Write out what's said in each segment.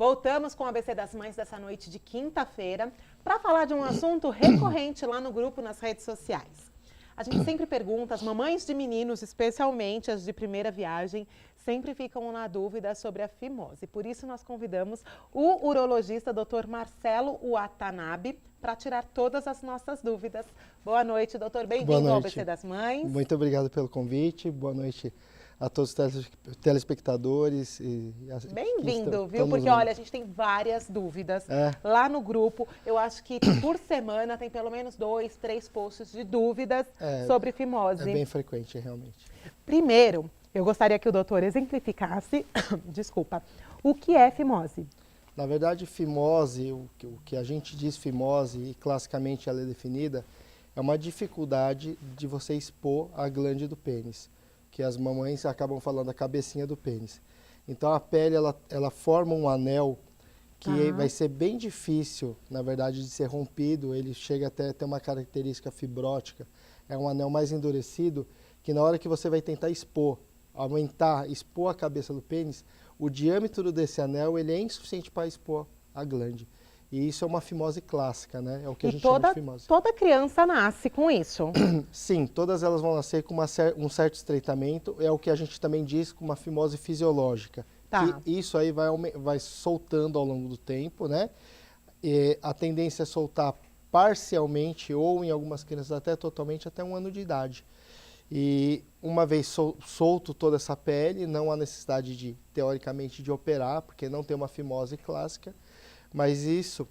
Voltamos com o ABC das Mães dessa noite de quinta-feira para falar de um assunto recorrente lá no grupo, nas redes sociais. A gente sempre pergunta, as mamães de meninos, especialmente as de primeira viagem, sempre ficam na dúvida sobre a fimose. Por isso nós convidamos o urologista Dr. Marcelo Watanabe para tirar todas as nossas dúvidas. Boa noite, doutor. Bem-vindo ao ABC das Mães. Muito obrigado pelo convite. Boa noite a todos os telespectadores. Bem-vindo, viu? Porque, olha, a gente tem várias dúvidas lá no grupo. Eu acho que por semana tem pelo menos 2, 3 posts de dúvidas sobre fimose. É bem frequente, realmente. Primeiro, eu gostaria que o doutor exemplificasse, desculpa, o que é fimose? Na verdade, fimose, o que a gente diz fimose, e classicamente ela é definida, é uma dificuldade de você expor a glande do pênis, que as mamães acabam falando a cabecinha do pênis. Então a pele, ela forma um anel que vai ser bem difícil, na verdade, de ser rompido. Ele chega até a ter uma característica fibrótica. É um anel mais endurecido, que na hora que você vai tentar expor a cabeça do pênis, o diâmetro desse anel ele é insuficiente para expor a glande. E isso é uma fimose clássica, né? É o que a gente chama de fimose. Toda criança nasce com isso? Sim, todas elas vão nascer com um certo estreitamento. É o que a gente também diz com uma fimose fisiológica. Tá. Que isso aí vai soltando ao longo do tempo, né? E a tendência é soltar parcialmente ou em algumas crianças até totalmente até 1 ano de idade. E uma vez solto toda essa pele, não há necessidade de, teoricamente, de operar, porque não tem uma fimose clássica. Mas isso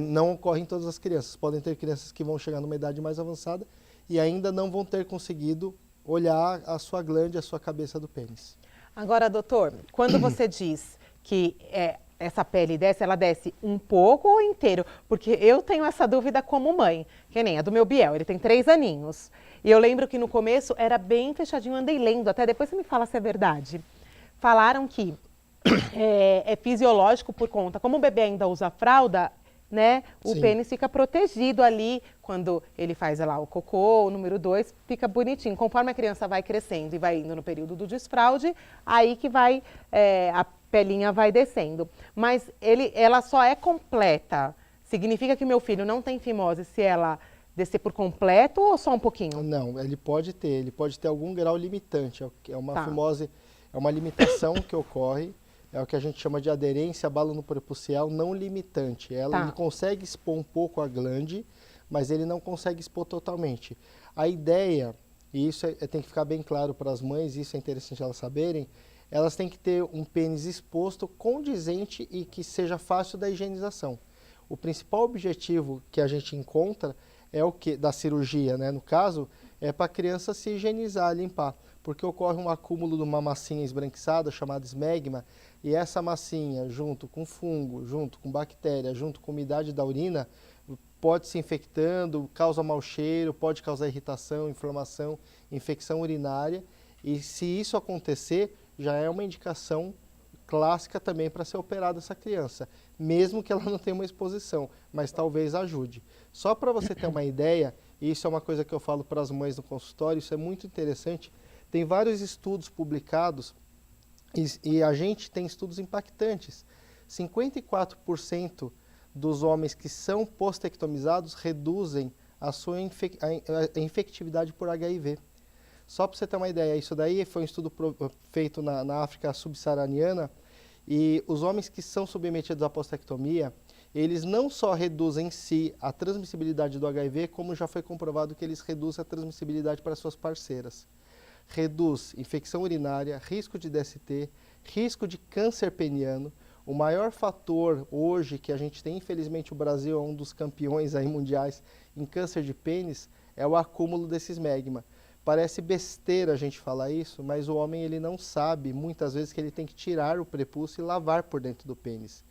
não ocorre em todas as crianças. Podem ter crianças que vão chegar numa idade mais avançada e ainda não vão ter conseguido olhar a sua glande, a sua cabeça do pênis. Agora, doutor, quando você diz que essa pele desce, ela desce um pouco ou inteiro? Porque eu tenho essa dúvida como mãe, que nem a do meu Biel, ele tem 3 aninhos. E eu lembro que no começo era bem fechadinho, andei lendo, até depois você me fala se é verdade. Falaram que é fisiológico por conta, como o bebê ainda usa fralda, né? O pênis fica protegido ali quando ele faz lá o cocô, o número 2, fica bonitinho. Conforme a criança vai crescendo e vai indo no período do desfraude, aí que vai, a pelinha vai descendo. Mas ela só é completa. Significa que meu filho não tem fimose se ela descer por completo ou só um pouquinho? Não, ele pode ter algum grau limitante. É uma fimose, é uma limitação que ocorre. É o que a gente chama de aderência balonoprepucial não limitante. Ele consegue expor um pouco a glande, mas ele não consegue expor totalmente. A ideia, e isso tem que ficar bem claro para as mães, isso é interessante elas saberem, elas têm que ter um pênis exposto, condizente e que seja fácil da higienização. O principal objetivo que a gente encontra é o que da cirurgia, né? No caso, é para a criança se higienizar, limpar, porque ocorre um acúmulo de uma massinha esbranquiçada chamada esmegma, e essa massinha, junto com fungo, junto com bactéria, junto com umidade da urina, pode se infectando, causa mau cheiro, pode causar irritação, inflamação, infecção urinária, e se isso acontecer, já é uma indicação clássica também para ser operada essa criança, mesmo que ela não tenha uma exposição, mas talvez ajude. Só para você ter uma ideia, e isso é uma coisa que eu falo para as mães no consultório, isso é muito interessante, tem vários estudos publicados e a gente tem estudos impactantes. 54% dos homens que são postectomizados reduzem a sua infectividade por HIV. Só para você ter uma ideia, isso daí foi um estudo feito na África subsaariana e os homens que são submetidos à postectomia, eles não só reduzem em si a transmissibilidade do HIV, como já foi comprovado que eles reduzem a transmissibilidade para suas parceiras. Reduz infecção urinária, risco de DST, risco de câncer peniano. O maior fator hoje que a gente tem, infelizmente o Brasil é um dos campeões aí mundiais em câncer de pênis, é o acúmulo desse esmegma. Parece besteira a gente falar isso, mas o homem ele não sabe muitas vezes que ele tem que tirar o prepúcio e lavar por dentro do pênis.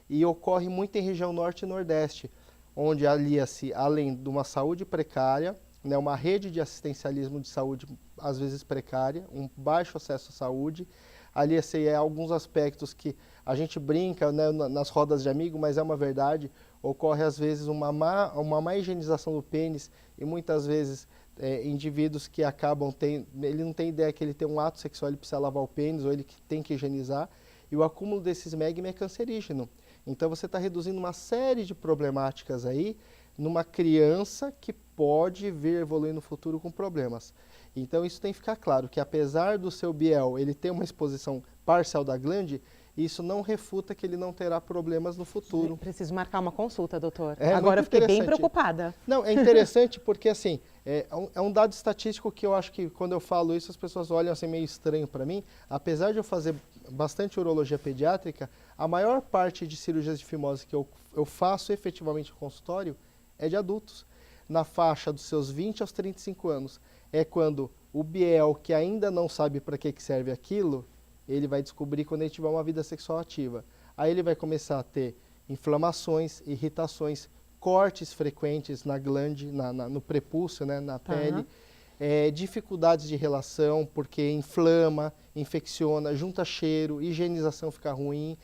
E ocorre muito em região norte e nordeste, onde alia-se, além de uma saúde precária, né, uma rede de assistencialismo de saúde às vezes precária, um baixo acesso à saúde, alia-se a alguns aspectos que a gente brinca, né, nas rodas de amigo, mas é uma verdade, ocorre às vezes uma má higienização do pênis e muitas vezes indivíduos que acabam ele não tem ideia que ele tem um ato sexual, ele precisa lavar o pênis ou ele que tem que higienizar, e o acúmulo desse esmegma é cancerígeno. Então você está reduzindo uma série de problemáticas aí numa criança que pode vir evoluir no futuro com problemas. Então isso tem que ficar claro, que apesar do seu biel ele ter uma exposição parcial da glande, isso não refuta que ele não terá problemas no futuro. Preciso marcar uma consulta, doutor. É Agora eu fiquei bem preocupada. Não, é interessante porque assim, é um dado estatístico que eu acho que quando eu falo isso as pessoas olham assim meio estranho para mim. Apesar de eu fazer bastante urologia pediátrica, a maior parte de cirurgias de fimose que eu faço efetivamente no consultório é de adultos, na faixa dos seus 20 aos 35 anos. É quando o biel, que ainda não sabe para que serve aquilo, ele vai descobrir quando ele tiver uma vida sexual ativa. Aí ele vai começar a ter inflamações, irritações, cortes frequentes na glande, no prepúcio, né, na pele, dificuldades de relação, porque inflama, infecciona, junta cheiro, higienização fica ruim,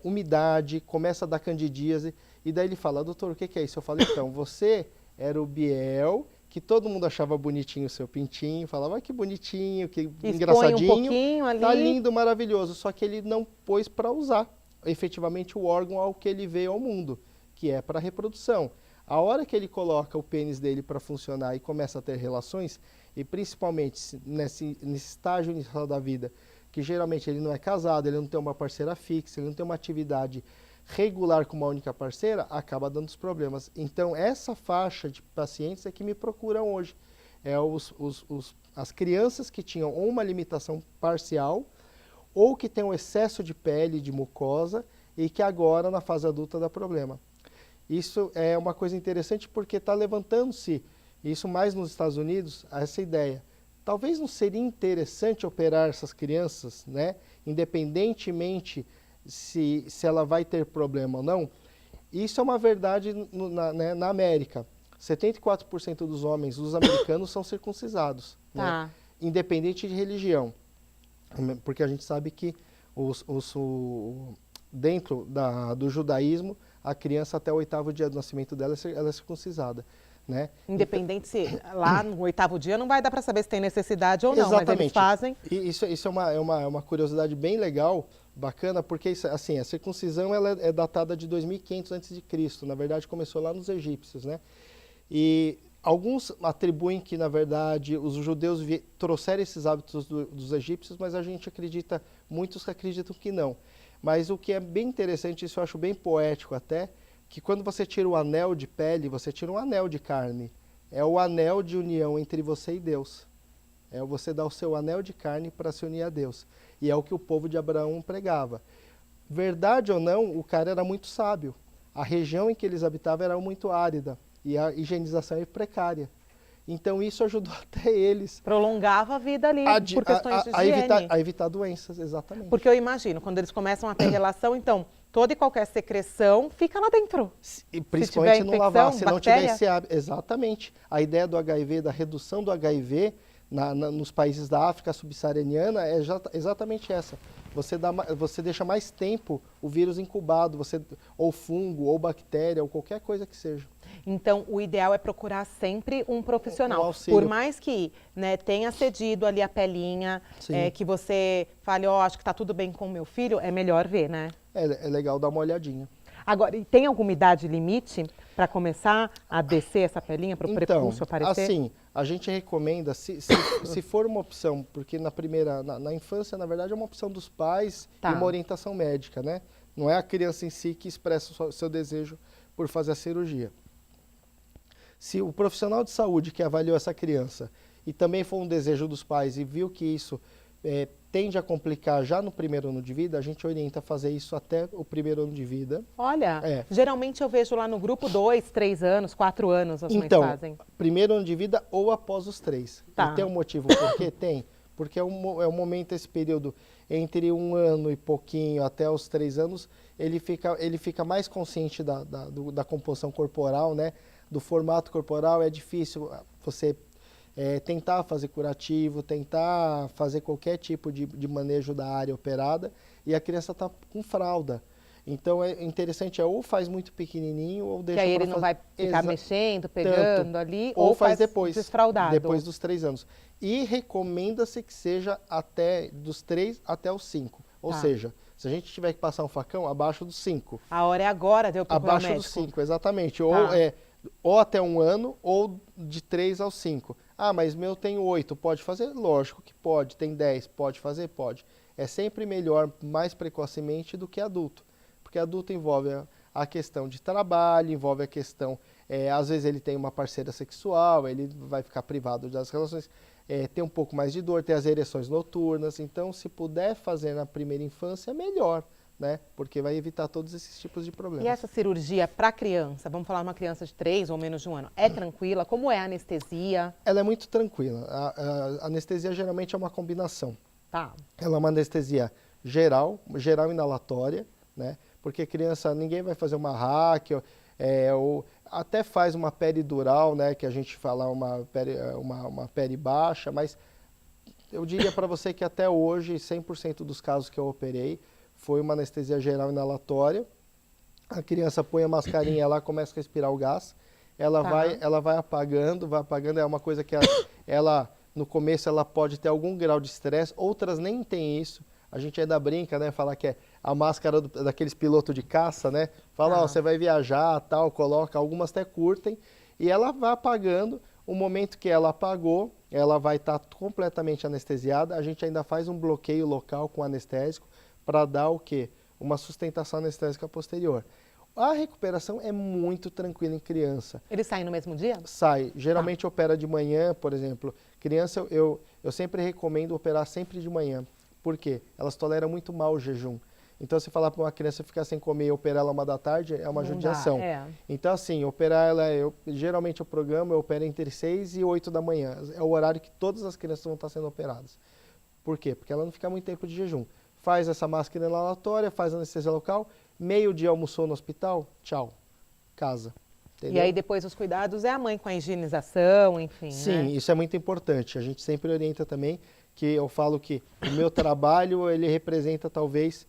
umidade, começa a dar candidíase, e daí ele fala, doutor, o que é isso? Eu falo, então, você era o biel, que todo mundo achava bonitinho o seu pintinho, falava, que bonitinho, que engraçadinho, um pouquinho ali. Tá lindo, maravilhoso, só que ele não pôs para usar efetivamente o órgão ao que ele veio ao mundo, que é para reprodução. A hora que ele coloca o pênis dele para funcionar e começa a ter relações, e principalmente nesse estágio inicial da vida, que geralmente ele não é casado, ele não tem uma parceira fixa, ele não tem uma atividade regular com uma única parceira, acaba dando os problemas. Então, essa faixa de pacientes é que me procuram hoje. As crianças que tinham ou uma limitação parcial, ou que têm um excesso de pele, de mucosa, e que agora, na fase adulta, dá problema. Isso é uma coisa interessante porque está levantando-se, isso mais nos Estados Unidos, essa ideia. Talvez não seria interessante operar essas crianças, né, independentemente se ela vai ter problema ou não. Isso é uma verdade na América. 74% dos homens, os americanos, são circuncisados, né, independente de religião. Porque a gente sabe que dentro do judaísmo, a criança até o 8º dia do nascimento dela ela é circuncisada. Né? Independente se lá no 8º dia não vai dar para saber se tem necessidade ou não, exatamente. Mas eles fazem. E isso é uma curiosidade bem legal, bacana, porque assim, a circuncisão ela é datada de 2500 a.C., na verdade começou lá nos egípcios, né? E alguns atribuem que, na verdade, os judeus trouxeram esses hábitos dos egípcios, mas a gente acredita, muitos que acreditam que não. Mas o que é bem interessante, isso eu acho bem poético até, que quando você tira o anel de pele, você tira um anel de carne. É o anel de união entre você e Deus. É você dar o seu anel de carne para se unir a Deus. E é o que o povo de Abraão pregava. Verdade ou não, o cara era muito sábio. A região em que eles habitavam era muito árida e a higienização é precária. Então isso ajudou até eles. Prolongava a vida ali por questões de higiene. A evitar doenças, exatamente. Porque eu imagino, quando eles começam a ter relação, então, toda e qualquer secreção fica lá dentro. E principalmente não lavar, se não tiver esse hábito. Exatamente. A ideia do HIV, da redução do HIV nos países da África subsaariana é exatamente essa. Você deixa mais tempo o vírus incubado, ou fungo, ou bactéria, ou qualquer coisa que seja. Então, o ideal é procurar sempre um profissional. Um auxílio. Por mais que, né, tenha cedido ali a pelinha, que você fale, acho que está tudo bem com o meu filho, é melhor ver, né? É legal dar uma olhadinha. Agora, e tem alguma idade limite para começar a descer essa pelinha para o prepúcio aparecer? Assim, a gente recomenda, se for uma opção, porque na infância, na verdade, é uma opção dos pais e uma orientação médica, né? Não é a criança em si que expressa o seu desejo por fazer a cirurgia. Se o profissional de saúde que avaliou essa criança e também foi um desejo dos pais e viu que isso tende a complicar já no 1º ano de vida, a gente orienta a fazer isso até o 1º ano de vida. Olha, geralmente eu vejo lá no grupo 2, 3 anos, 4 anos as mães fazem. Então, 1º ano de vida ou após os 3. E tem um motivo por quê? Tem. Porque é um momento, esse período entre 1 ano e pouquinho até os 3 anos, ele fica mais consciente da composição corporal, né? Do formato corporal. É difícil você tentar fazer curativo, tentar fazer qualquer tipo de manejo da área operada, e a criança está com fralda. Então, é interessante, ou faz muito pequenininho, ou deixa... Que aí ele não vai ficar mexendo, pegando ali, ou faz depois, desfraldado. Depois dos 3 anos. E recomenda-se que seja dos 3 até os 5. Ou seja, Se a gente tiver que passar um facão, abaixo dos 5. A hora é agora de eu procurar Abaixo o médico. dos 5, exatamente. Tá. Ou até 1 ano, ou de 3 aos 5. Ah, mas meu tem 8, pode fazer? Lógico que pode. Tem 10, pode fazer? Pode. É sempre melhor mais precocemente do que adulto. Porque adulto envolve a questão de trabalho, envolve a questão, às vezes ele tem uma parceira sexual, ele vai ficar privado das relações, tem um pouco mais de dor, tem as ereções noturnas, então se puder fazer na primeira infância, melhor, né? Porque vai evitar todos esses tipos de problemas. E essa cirurgia para criança, vamos falar uma criança de 3 ou menos de 1 ano, é tranquila? Como é a anestesia? Ela é muito tranquila. A anestesia geralmente é uma combinação. Tá. Ela é uma anestesia geral inalatória, né? Porque criança, ninguém vai fazer uma hack, ou até faz uma peridural, né? Que a gente fala uma peri baixa, mas eu diria para você que até hoje, 100% dos casos que eu operei, foi uma anestesia geral inalatória. A criança põe a mascarinha lá, começa a respirar o gás, ela vai apagando, é uma coisa que ela no começo ela pode ter algum grau de estresse, outras nem tem isso. A gente ainda brinca, né, falar que é a máscara daqueles pilotos de caça, né? Fala, ó, você vai viajar, tal, coloca, algumas até curtem, e ela vai apagando. O momento que ela apagou, ela vai estar completamente anestesiada. A gente ainda faz um bloqueio local com anestésico para dar o quê? Uma sustentação anestésica posterior. A recuperação é muito tranquila em criança. Eles saem no mesmo dia? Sai. Geralmente opera de manhã, por exemplo. Criança, eu sempre recomendo operar sempre de manhã. Por quê? Elas toleram muito mal o jejum. Então, se falar para uma criança ficar sem comer e operar ela 1 da tarde, é uma judiação. Então, assim, operar ela, geralmente o programa eu opero entre 6 e 8 da manhã. É o horário que todas as crianças vão estar sendo operadas. Por quê? Porque ela não fica muito tempo de jejum. Faz essa máscara inalatória, faz anestesia local, meio-dia almoçou no hospital, tchau, casa. Entendeu? E aí depois os cuidados é a mãe com a higienização, enfim, Sim, né? isso é muito importante. A gente sempre orienta também que eu falo que o meu trabalho, ele representa talvez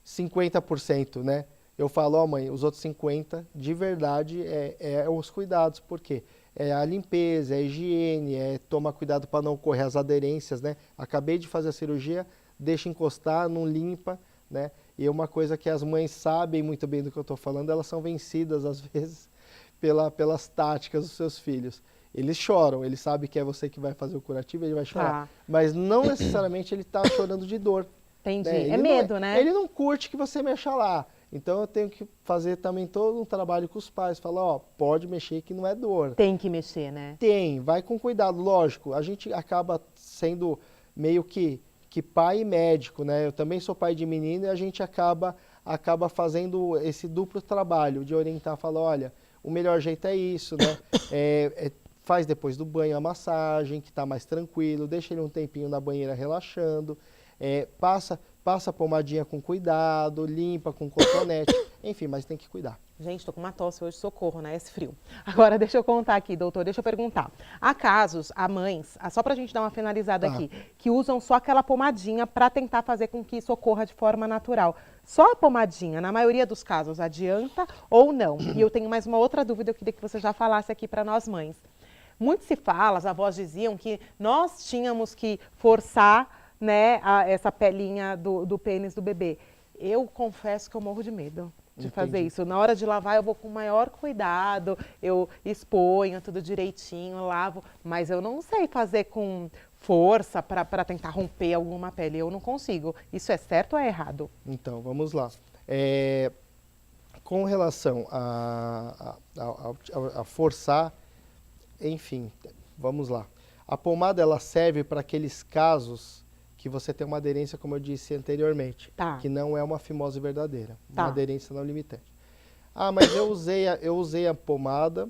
50%, né? Eu falo, ó mãe, os outros 50% de verdade é os cuidados, por quê? É a limpeza, é a higiene, é tomar cuidado para não ocorrer as aderências, né? Acabei de fazer a cirurgia, deixa encostar, não limpa, né? E uma coisa que as mães sabem muito bem do que eu estou falando, elas são vencidas às vezes pelas táticas dos seus filhos. Eles choram, eles sabem que é você que vai fazer o curativo, ele vai chorar. Mas não necessariamente ele está chorando de dor. Entendi. Né? É medo, né? Ele não curte que você mexa lá. Então eu tenho que fazer também todo um trabalho com os pais. Falar, ó, pode mexer que não é dor. Tem que mexer, né? Tem, vai com cuidado. Lógico, a gente acaba sendo meio que pai e médico, né? Eu também sou pai de menino e a gente acaba fazendo esse duplo trabalho de orientar, falar, olha, o melhor jeito é isso, né? Faz depois do banho a massagem, que está mais tranquilo, deixa ele um tempinho na banheira relaxando, passa a pomadinha com cuidado, limpa com cotonete, enfim, mas tem que cuidar. Gente, tô com uma tosse hoje, socorro, né? Esse frio. Agora, deixa eu contar aqui, doutor, deixa eu perguntar. Há casos, há mães, só pra gente dar uma finalizada aqui, que usam só aquela pomadinha para tentar fazer com que isso ocorra de forma natural. Só a pomadinha, na maioria dos casos, adianta ou não? E eu tenho mais uma outra dúvida, eu queria que você já falasse aqui para nós mães. Muito se fala, as avós diziam que nós tínhamos que forçar, né, essa pelinha do pênis do bebê. Eu confesso que eu morro de medo de fazer isso. Na hora de lavar eu vou com o maior cuidado, eu exponho tudo direitinho, lavo, mas eu não sei fazer com força para tentar romper alguma pele, eu não consigo. Isso é certo ou é errado? Então, vamos lá. Com relação a forçar, enfim, vamos lá. A pomada ela serve para aqueles casos que você tem uma aderência, como eu disse anteriormente, que não é uma fimose verdadeira, uma aderência não limitante. Ah, mas eu usei a pomada,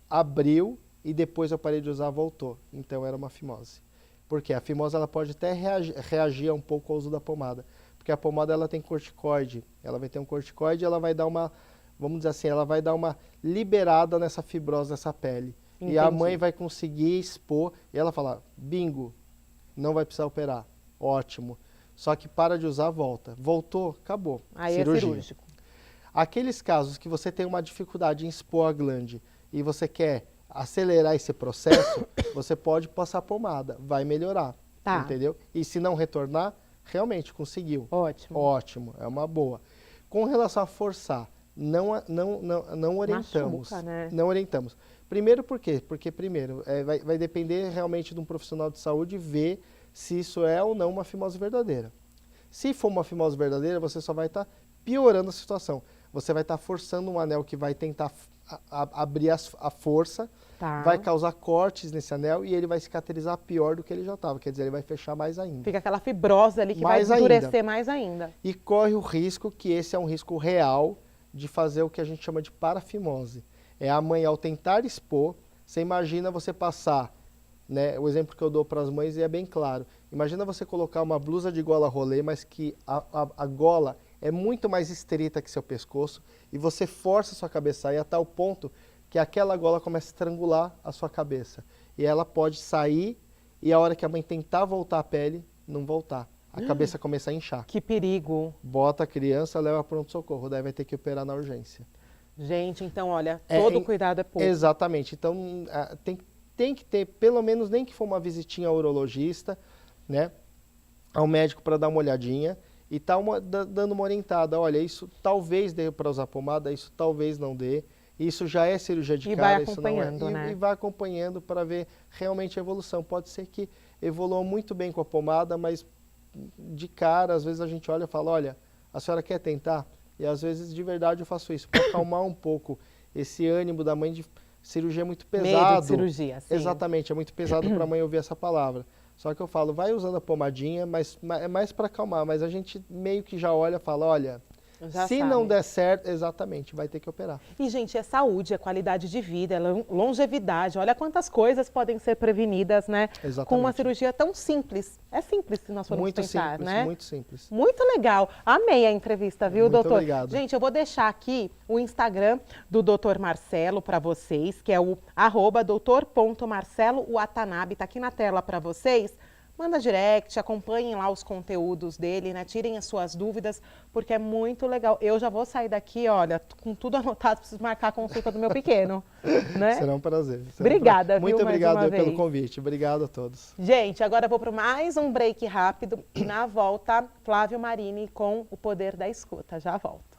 abriu e depois eu parei de usar, voltou. Então era uma fimose. Porque a fimose ela pode até reagir um pouco ao uso da pomada, porque a pomada ela tem corticoide, ela vai ter um corticoide, ela vai dar uma, vamos dizer assim, ela vai dar uma liberada nessa fibrose dessa pele. Entendi. E a mãe vai conseguir expor, e ela fala, bingo, não vai precisar operar. Ótimo. Só que para de usar, volta. Voltou, acabou. Aí cirurgia. É cirúrgico. Aqueles casos que você tem uma dificuldade em expor a glande e você quer acelerar esse processo, você pode passar pomada, vai melhorar. Entendeu? E se não retornar, realmente conseguiu. Ótimo. Ótimo, é uma boa. Com relação a forçar, não orientamos. Machuca, né? Não orientamos. Primeiro por quê? Porque primeiro, vai depender realmente de um profissional de saúde ver se isso é ou não uma fimose verdadeira. Se for uma fimose verdadeira, você só vai estar piorando a situação. Você vai estar forçando um anel que vai tentar abrir a força, vai causar cortes nesse anel e ele vai cicatrizar pior do que ele já estava. Quer dizer, ele vai fechar mais ainda. Fica aquela fibrose ali que vai endurecer mais ainda. E corre o risco, que esse é um risco real, de fazer o que a gente chama de parafimose. É a mãe, ao tentar expor, você imagina você passar, né, o exemplo que eu dou para as mães é bem claro. Imagina você colocar uma blusa de gola rolê, mas que a gola é muito mais estreita que seu pescoço e você força a sua cabeça a sair a tal ponto que aquela gola começa a estrangular a sua cabeça. E ela pode sair e a hora que a mãe tentar voltar a pele, não voltar. A cabeça começa a inchar. Que perigo. Bota a criança, leva para pronto-socorro, daí vai ter que operar na urgência. Gente, então olha, todo cuidado é pouco. Exatamente. Então tem que ter, pelo menos, nem que for uma visitinha ao urologista, né, ao médico para dar uma olhadinha e tá dando uma orientada. Olha, isso talvez dê para usar pomada, isso talvez não dê. Isso já é cirurgia de cara, isso não é. Né? E vai acompanhando para ver realmente a evolução. Pode ser que evolua muito bem com a pomada, mas de cara, às vezes a gente olha e fala, olha, a senhora quer tentar? E às vezes, de verdade, eu faço isso para acalmar um pouco esse ânimo da mãe de cirurgia é muito pesado. Medo de cirurgia, sim. Exatamente, é muito pesado para a mãe ouvir essa palavra. Só que eu falo, vai usando a pomadinha, mas é mais para acalmar. Mas a gente meio que já olha e fala, olha, se não der certo, exatamente, vai ter que operar. E, gente, é saúde, é qualidade de vida, é longevidade. Olha quantas coisas podem ser prevenidas, né? Exatamente. Com uma cirurgia tão simples. É simples se nós formos pensar, né? Muito simples. Muito legal. Amei a entrevista, viu, doutor? Muito obrigado. Gente, eu vou deixar aqui o Instagram do Dr. Marcelo para vocês, que é o @doutor.marcelo Watanabe. Tá aqui na tela para vocês. Manda direct, acompanhem lá os conteúdos dele, né? Tirem as suas dúvidas, porque é muito legal. Eu já vou sair daqui, olha, com tudo anotado, preciso marcar a consulta do meu pequeno, né? Será um prazer. Obrigada, viu, muito obrigado mais uma pelo vez. convite. Obrigado a todos. Gente, agora eu vou para mais um break rápido e na volta, Flávio Marini com o Poder da Escuta. Já volto.